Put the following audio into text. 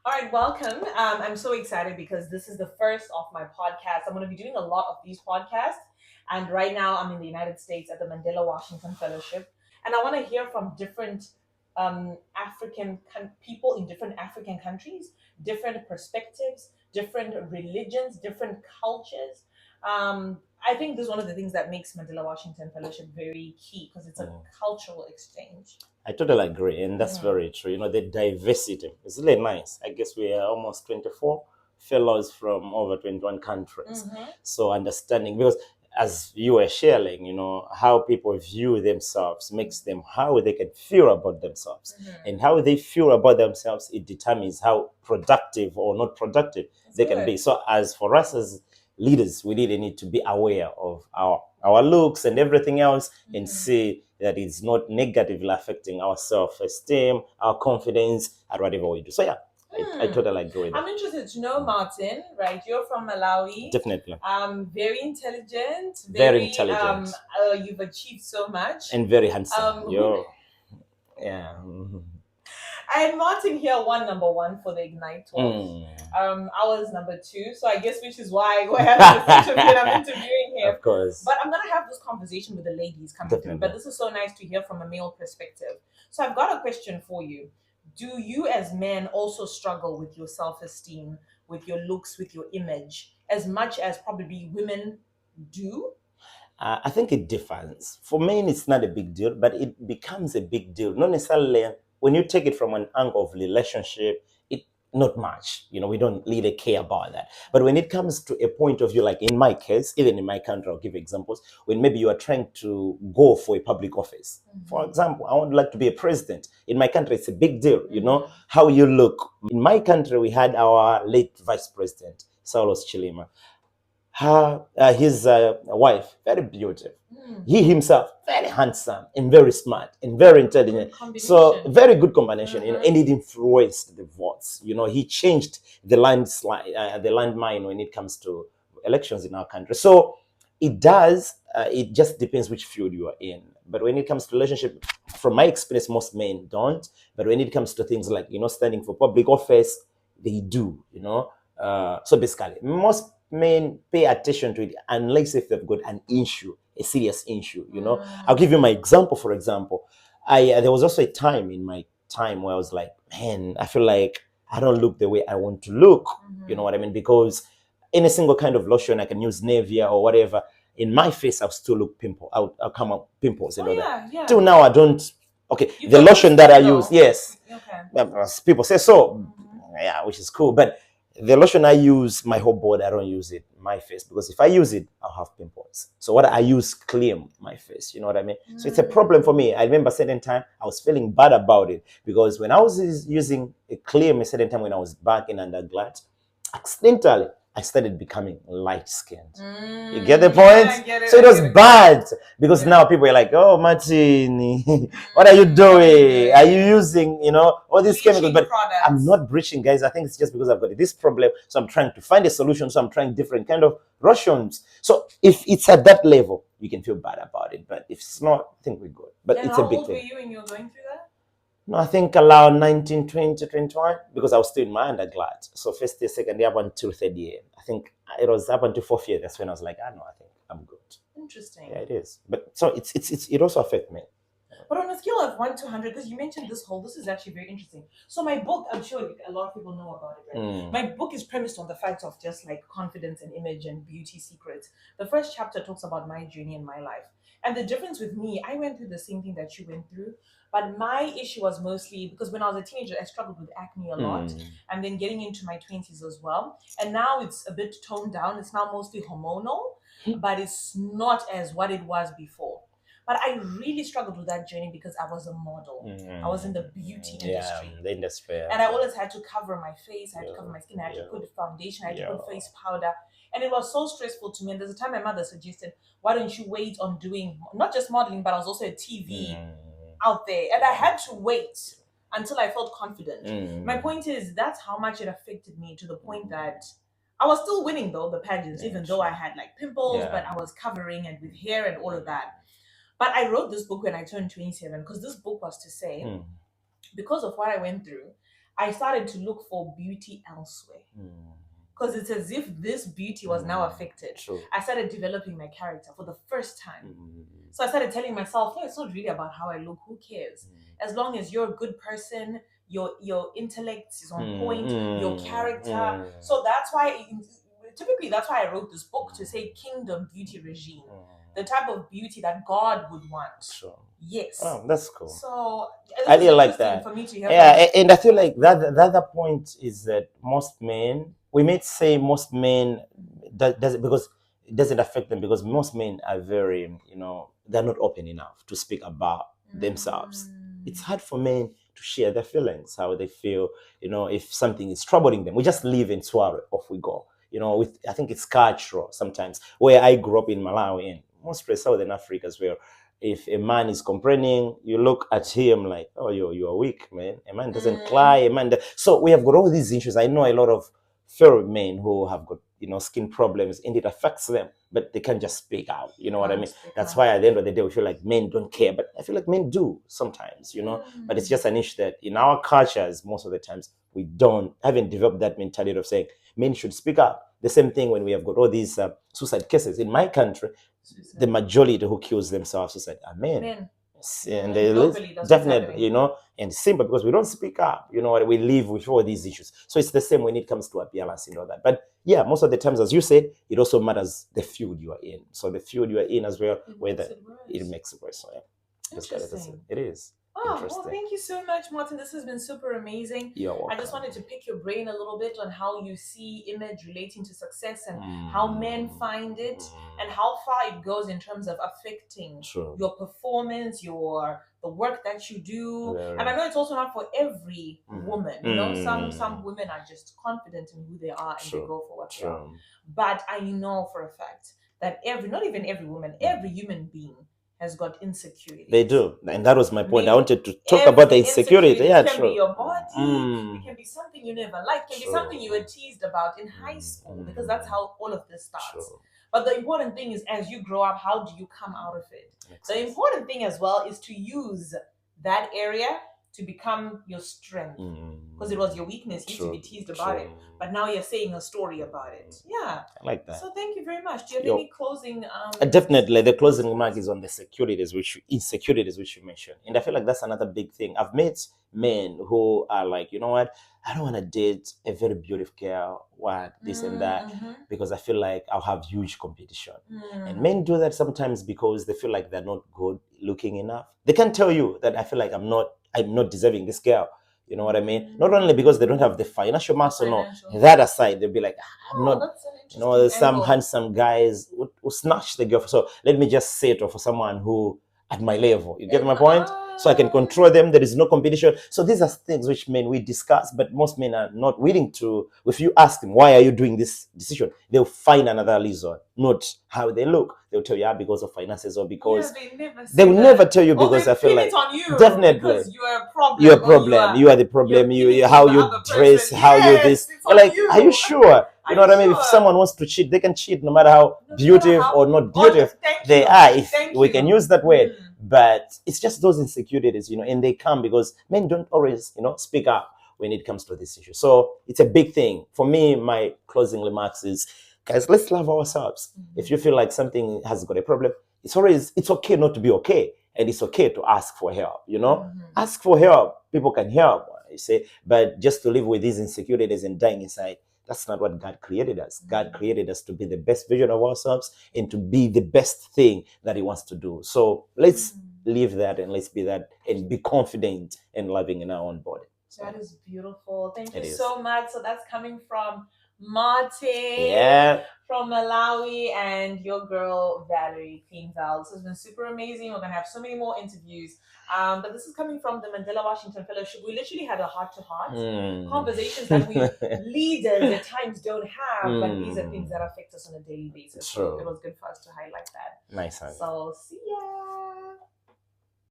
All right, welcome. I'm so excited because this is the first of my podcast. I'm going to be doing a lot of these podcasts. And right now, I'm in the United States at the Mandela Washington Fellowship. And I want to hear from different people in different African countries, different perspectives, different religions, different cultures. I think this is one of the things that makes Mandela Washington Fellowship very key because it's a Mm. cultural exchange. I totally agree, and that's Mhm. very true. The diversity is really nice. I guess we are almost 24 fellows from over 21 countries. Mhm. So understanding, because as you were sharing, how people view themselves makes them how they can feel about themselves. Mhm. And how they feel about themselves, it determines how productive or not productive That's they can be. good. So as for us as leaders, we really need to be aware of our looks and everything else and Mhm. see that it's not negatively affecting our self-esteem, our confidence, at whatever we do. So yeah, I Hmm. totally agree with that. I'm interested to know, Martin, right? You're from Malawi. Definitely. Very intelligent, Very very intelligent you've achieved so much. and very handsome. Who Yo, yeah. and Martin here won number one for the Ignite talks. Mm. I was number two, so I guess which is why we're having this interview and I'm interviewing him. Of course. But I'm gonna have this conversation with the ladies coming through. Definitely. But this is so nice to hear from a male perspective. So I've got a question for you. Do you as men also struggle with your self-esteem, with your looks, with your image, as much as probably women do? I think it differs. For men, it's not a big deal, but it becomes a big deal. Not necessarily when you take it from an angle of relationship, it not much. We don't really care about that. But when it comes to a point of view, like in my case, even in my country, I'll give examples. When maybe you are trying to go for a public office. For example, I would like to be a president. In my country, it's a big deal. How you look. In my country, we had our late vice president, Saulos Chilima. His wife, very beautiful. Mm. He himself, very handsome and very smart and very intelligent. So very good combination, and it influenced the votes. He changed the landslide, the landmine when it comes to elections in our country. So it does. It just depends which field you are in. But when it comes to relationship, from my experience, most men don't. But when it comes to things like standing for public office, they do. So basically, most men pay attention to it unless if they've got an issue, a serious issue. I'll give you my example. For example, I there was also a time in my time where I was like, man, I feel like I don't look the way I want to look. You know what I mean? Because any single kind of lotion I can use, Nivea or whatever, in my face I'll still look pimple. I'll come up pimples and all that. Yeah. Till now I don't. Okay, You the feel good lotion that I skin use, though. yes, Okay. as people say so, yeah, which is cool. But the lotion I use, my whole body, I don't use it my face, because if I use it, I'll have pimples. So what I use clean my face. You know what I mean? So it's a problem for me. I remember a certain time I was feeling bad about it, because when I was using a clean a certain time when I was back in undergrad, accidentally I started becoming light skinned. You get the point? I get it. So it I was get it. bad, because Yeah. now people are like, "Oh, Martin, what are you doing? Are you using, all these chemicals?" But products. I'm not breaching, guys. I think it's just because I've got this problem, so I'm trying to find a solution. So I'm trying different kind of Russians. So if it's at that level, you can feel bad about it. But if it's not, I think we're good. But And it's a how big old were thing. you when you were going through that? No, I think around 19, 20, 21, because I was still in my undergrad. So first year, second year, up until third year. I think it was up until fourth year. That's when I was like, no, I think I'm good. Interesting. Yeah, it is. But so it also affects me. But on a scale of 1 to 100, because you mentioned this is actually very interesting. So my book, I'm sure a lot of people know about it, right? My book is premised on the fact of just like confidence and image and beauty secrets. The first chapter talks about my journey in my life. And the difference with me, I went through the same thing that you went through. But my issue was mostly because when I was a teenager, I struggled with acne a lot. And then getting into my 20s as well. And now it's a bit toned down. It's now mostly hormonal, but it's not as what it was before. But I really struggled with that journey because I was a model. I was in the beauty industry. Yeah, the industry. And I always had to cover my face, I had to cover my skin, I had to put foundation, I had to put face powder. And it was so stressful to me. And there's a time my mother suggested, why don't you wait on doing not just modeling, but I was also a TV out there. And I had to wait until I felt confident. My point is, that's how much it affected me, to the point that I was still winning though the pageants, even though I had like pimples, but I was covering and with hair and all of that. But I wrote this book when I turned 27, because this book was to say, because of what I went through, I started to look for beauty elsewhere. Because it's as if this beauty was now affected. True. I started developing my character for the first time. So I started telling myself, no, it's not really about how I look. Who cares? As long as you're a good person, your intellect is on point, your character. So that's why, typically, that's why I wrote this book, to say kingdom beauty regime. The type of beauty that God would want. Sure. Yes. Oh, that's cool. So I didn't like that. For me to hear and I feel like that the other point is that most men, we may say most men, does it because it doesn't affect them, because most men are very, they're not open enough to speak about themselves. It's hard for men to share their feelings, how they feel, if something is troubling them. We just leave and swallow, off we go. I think it's cultural sometimes. Where I grew up in Malawi, and most of Southern Africa as well, if a man is complaining, you look at him like, oh, you're weak, man. A man doesn't cry. A man. So we have got all these issues. I know a lot of fellow men who have got, skin problems, and it affects them, but they can't just speak out. You know what I mean? That's why at the end of the day, we feel like men don't care, but I feel like men do sometimes, but it's just an issue that in our cultures, most of the times, we haven't developed that mentality of saying men should speak up. The same thing when we have got all these suicide cases. In my country, the majority who kills themselves suicide are men. And they definitely, and simple, because we don't speak up, we live with all these issues. So it's the same when it comes to appearance and all that. But yeah, most of the times, as you said, it also matters the field you are in. So the field you are in as well, it makes it worse. So, yeah. Interesting. It is. Oh, well, thank you so much, Martin. This has been super amazing. You're welcome. I just wanted to pick your brain a little bit on how you see image relating to success, and how men find it, and how far it goes in terms of affecting your performance, the work that you do. And I know it's also not for every woman. Some women are just confident in who they are, and they go for what they are. But I know for a fact that not even every woman, every human being has got insecurities. They do, and that was my point. I wanted to talk about the insecurity. Yeah, it can be your body. It can be something you never liked. It can be something you were teased about in high school, because that's how all of this starts. But the important thing is, as you grow up, how do you come out of it? The important thing as well is to use that area to become your strength, because it was your weakness. You used to be teased about it, but now you're saying a story about it. Yeah, I like that. So thank you very much. Do you have any closing? Definitely, the closing remark is on the insecurities which you mentioned, and I feel like that's another big thing. I've met men who are like, you know what, I don't want to date a very beautiful girl, this and that, because I feel like I'll have huge competition. And men do that sometimes because they feel like they're not good looking enough. They can tell you that I feel like I'm not deserving this girl. You know what I mean? Not only because they don't have the financial muscle, no. That aside, they'll be like, I'm not. There's some handsome guys who snatch the girl. So let me just settle for someone who at my level. You get my point? So I can control them. There is no competition. So these are things which men we discuss, but most men are not willing to. If you ask them, why are you doing this decision? They'll find another reason, not how they look. They'll tell you, because of finances, or because they will never tell you, because I feel like definitely because you are a problem. You're a problem. You are the problem. You how you dress, how you this. You're like, are you sure? You know what I mean? If someone wants to cheat, they can cheat no matter how beautiful or not beautiful they are. If we can use that word. But it's just those insecurities, and they come because men don't always, speak up when it comes to this issue. So it's a big thing. For me, my closing remarks is, guys, let's love ourselves. If you feel like something has got a problem, it's okay not to be okay. And it's okay to ask for help, Ask for help. People can help, you say. But just to live with these insecurities and dying inside, that's not what God created us. God created us to be the best version of ourselves and to be the best thing that He wants to do. So let's live that, and let's be that, and be confident and loving in our own body. So, that is beautiful. Thank you so much. So that's coming from Martin from Malawi and your girl Valerie Quintal. This has been super amazing. We're gonna have so many more interviews. But this is coming from the Mandela Washington Fellowship. We literally had a heart-to-heart conversations that we leaders at times don't have, but these are things that affect us on a daily basis. So it was good for us to highlight that. Nice. So see ya.